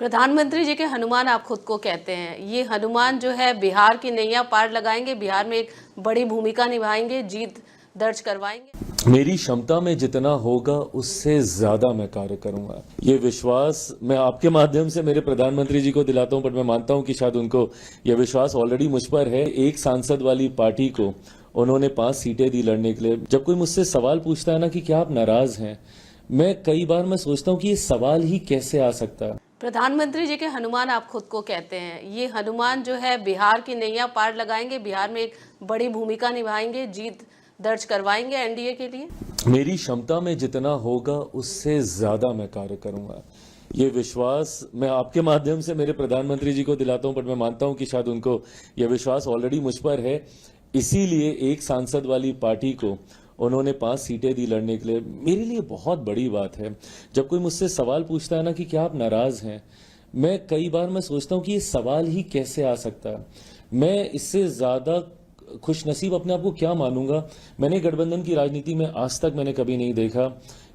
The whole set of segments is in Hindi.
प्रधानमंत्री जी के हनुमान आप खुद को कहते हैं। ये हनुमान जो है बिहार की नैया पार लगाएंगे, बिहार में एक बड़ी भूमिका निभाएंगे, जीत दर्ज करवाएंगे। मेरी क्षमता में जितना होगा उससे ज्यादा मैं कार्य करूंगा। ये विश्वास मैं आपके माध्यम से मेरे प्रधानमंत्री जी को दिलाता हूं, पर मैं मानता हूं कि शायद उनको यह विश्वास ऑलरेडी मुझ पर है। एक सांसद वाली पार्टी को उन्होंने 5 सीटें दी लड़ने के लिए। जब कोई मुझसे सवाल पूछता है ना कि क्या आप नाराज हैं, मैं कई बार मैं सोचता हूं कि ये सवाल ही कैसे आ सकता है। प्रधानमंत्री जी के हनुमान आप खुद को कहते हैं। ये हनुमान जो है बिहार की नैया पार लगाएंगे, बिहार में एक बड़ी भूमिका निभाएंगे, जीत दर्ज करवाएंगे एनडीए के लिए। मेरी क्षमता में जितना होगा उससे ज्यादा मैं कार्य करूंगा। ये विश्वास मैं आपके माध्यम से मेरे प्रधानमंत्री जी को दिलाता हूं, पर मैं मानता हूं कि शायद उनको यह विश्वास ऑलरेडी मुझ पर है। इसीलिए एक सांसद वाली पार्टी को उन्होंने 5 सीटें दी लड़ने के लिए। मेरे लिए बहुत बड़ी बात है। जब कोई मुझसे सवाल पूछता है ना कि क्या आप नाराज हैं, मैं कई बार मैं सोचता हूं कि ये सवाल ही कैसे आ सकता है। मैं इससे ज्यादा खुशनसीब अपने आप को क्या मानूंगा। मैंने गठबंधन की राजनीति में आज तक मैंने कभी नहीं देखा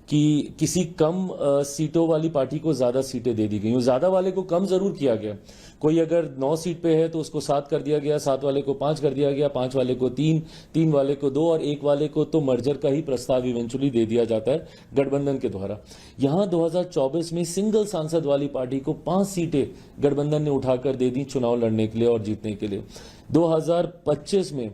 कि किसी कम सीटों वाली पार्टी को ज्यादा सीटें दे दी गई। ज्यादा वाले को कम जरूर किया गया। कोई अगर 9 सीट पे है तो उसको 7 कर दिया गया, 7 वाले को 5 कर दिया गया, 5 वाले को 3, 3 वाले को 2 और 1 वाले को तो मर्जर का ही प्रस्ताव इवेंचुअली दे दिया जाता है गठबंधन के द्वारा। यहां 2024 में सिंगल सांसद वाली पार्टी को 5 सीटें गठबंधन ने उठाकर दे दी चुनाव लड़ने के लिए और जीतने के लिए। 2025 में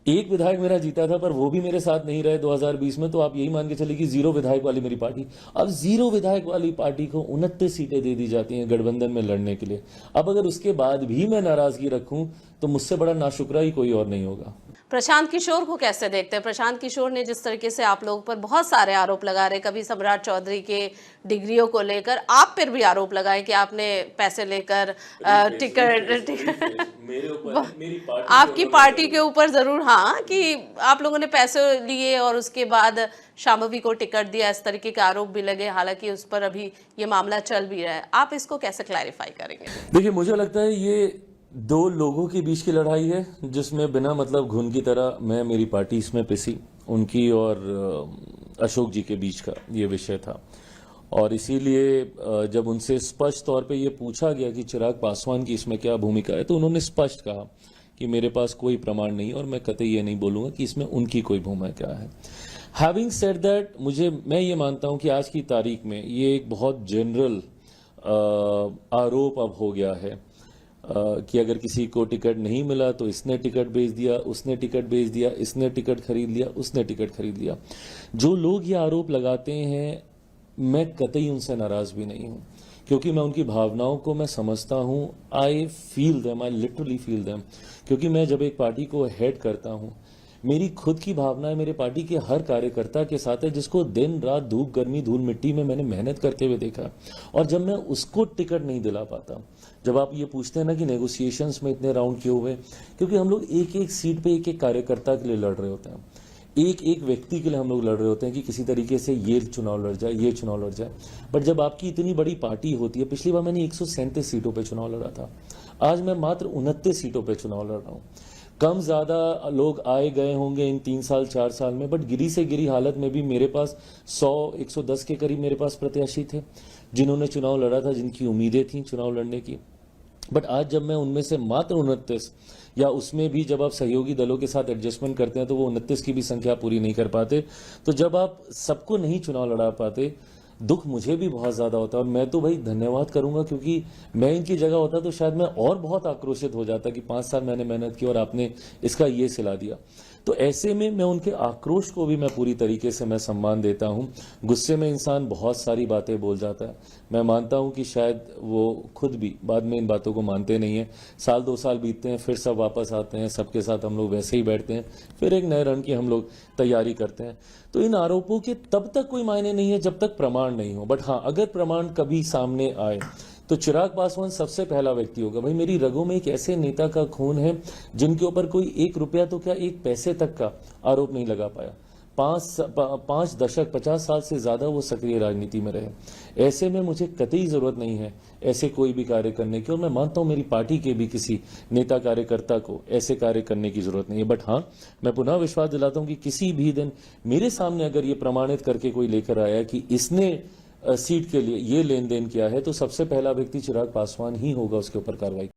एक विधायक मेरा जीता था, पर वो भी मेरे साथ नहीं रहे 2020 में। तो आप यही मान के चलिए कि 0 विधायक वाली मेरी पार्टी। अब 0 विधायक वाली पार्टी को 29 सीटें दे दी जाती हैं गठबंधन में लड़ने के लिए। अब अगर उसके बाद भी मैं नाराजगी रखूं तो मुझसे बड़ा नाशुक्रा ही कोई और नहीं होगा। प्रशांत किशोर को कैसे देखते हैं? प्रशांत किशोर ने जिस तरीके से आप लोगों पर बहुत सारे आरोप लगा रहे, कभी सम्राट चौधरी के डिग्रियों को लेकर, आप पर भी आरोप लगाए कि आपने पैसे लेकर टिकट मेरे ऊपर, मेरी पार्टी आपकी पार्टी के ऊपर जरूर, हाँ, कि आप लोगों ने पैसे लिए और उसके बाद शांभवी को टिकट दिया, इस तरीके के आरोप भी लगे। हालांकि उस पर अभी ये मामला चल भी रहा है। आप इसको कैसे क्लैरिफाई करेंगे? देखिए, मुझे लगता है ये 2 लोगों के बीच की लड़ाई है, जिसमें बिना मतलब घुन की तरह मैं मेरी पार्टी इसमें पिसी। उनकी और अशोक जी के बीच का ये विषय था। और इसीलिए जब उनसे स्पष्ट तौर पे ये पूछा गया कि चिराग पासवान की इसमें क्या भूमिका है, तो उन्होंने स्पष्ट कहा कि मेरे पास कोई प्रमाण नहीं और मैं कतई ये नहीं बोलूंगा कि इसमें उनकी कोई भूमिका है। हैविंग सेड दैट, मैं ये मानता हूं कि आज की तारीख में ये एक बहुत जनरल आरोप अब हो गया है कि अगर किसी को टिकट नहीं मिला तो इसने टिकट बेच दिया, उसने टिकट बेच दिया, इसने टिकट खरीद लिया, उसने टिकट खरीद लिया। जो लोग ये आरोप लगाते हैं, मैं कतई उनसे नाराज भी नहीं हूं, क्योंकि मैं उनकी भावनाओं को मैं समझता हूं। I feel them, I literally feel them. क्योंकि मैं जब एक पार्टी को हेड करता हूं, मेरी खुद की भावना है मेरे पार्टी के हर कार्यकर्ता के साथ है, जिसको दिन रात धूप गर्मी धूल मिट्टी में मैंने मेहनत करते हुए देखा। और जब मैं उसको टिकट नहीं दिला पाता, जब आप ये पूछते हैं ना कि नेगोशिएशंस में इतने राउंड क्यों हुए, क्योंकि हम लोग एक एक सीट पे एक एक कार्यकर्ता के लिए लड़ रहे होते हैं, एक एक व्यक्ति के लिए हम लोग लड़ रहे होते हैं कि किसी तरीके से ये चुनाव लड़ जाए, ये चुनाव लड़ जाए। बट जब आपकी इतनी बड़ी पार्टी होती है, पिछली बार मैंने 137 सीटों पर चुनाव लड़ा था, आज मैं मात्र 29 सीटों पर चुनाव लड़ रहा हूँ। कम ज्यादा लोग आए गए होंगे इन 3 साल 4 साल में, बट गिरी से गिरी हालत में भी मेरे पास 100-110 के करीब मेरे पास प्रत्याशी थे जिन्होंने चुनाव लड़ा था, जिनकी उम्मीदें थी चुनाव लड़ने की। बट आज जब मैं उनमें से मात्र 29, या उसमें भी जब आप सहयोगी दलों के साथ एडजस्टमेंट करते हैं तो वो 29 की भी संख्या पूरी नहीं कर पाते, तो जब आप सबको नहीं चुनाव लड़ा पाते, दुख मुझे भी बहुत ज्यादा होता है। और मैं तो भाई धन्यवाद करूंगा, क्योंकि मैं इनकी जगह होता तो शायद मैं और बहुत आक्रोशित हो जाता कि 5 साल मैंने मेहनत की और आपने इसका ये सिला दिया। तो ऐसे में मैं उनके आक्रोश को भी मैं पूरी तरीके से मैं सम्मान देता हूं। गुस्से में इंसान बहुत सारी बातें बोल जाता है। मैं मानता हूं कि शायद वो खुद भी बाद में इन बातों को मानते नहीं है। साल 2 साल बीतते हैं, फिर सब वापस आते हैं, सबके साथ हम लोग वैसे ही बैठते हैं, फिर एक नए रन की हम लोग तैयारी करते हैं। तो इन आरोपों के तब तक कोई मायने नहीं है जब तक प्रमाण नहीं हो। बट हाँ, अगर प्रमाण कभी सामने आए तो चिराग पासवान सबसे पहला व्यक्ति होगा। भाई, मेरी रगों में एक ऐसे नेता का खून है जिनके ऊपर कोई 1 रुपया तो क्या 1 पैसे तक का आरोप नहीं लगा पाया। 5 दशक 50 साल से ज्यादा वो सक्रिय राजनीति में रहे। ऐसे में मुझे कतई जरूरत नहीं है ऐसे कोई भी कार्य करने की, और मैं मानता हूं मेरी पार्टी के भी किसी नेता कार्यकर्ता को ऐसे कार्य करने की जरूरत नहीं है। बट हाँ, मैं पुनः विश्वास दिलाता हूं कि किसी भी दिन मेरे सामने अगर ये प्रमाणित करके कोई लेकर आया कि इसने सीट के लिए ये लेन देन किया है तो सबसे पहला व्यक्ति चिराग पासवान ही होगा उसके ऊपर कार्रवाई।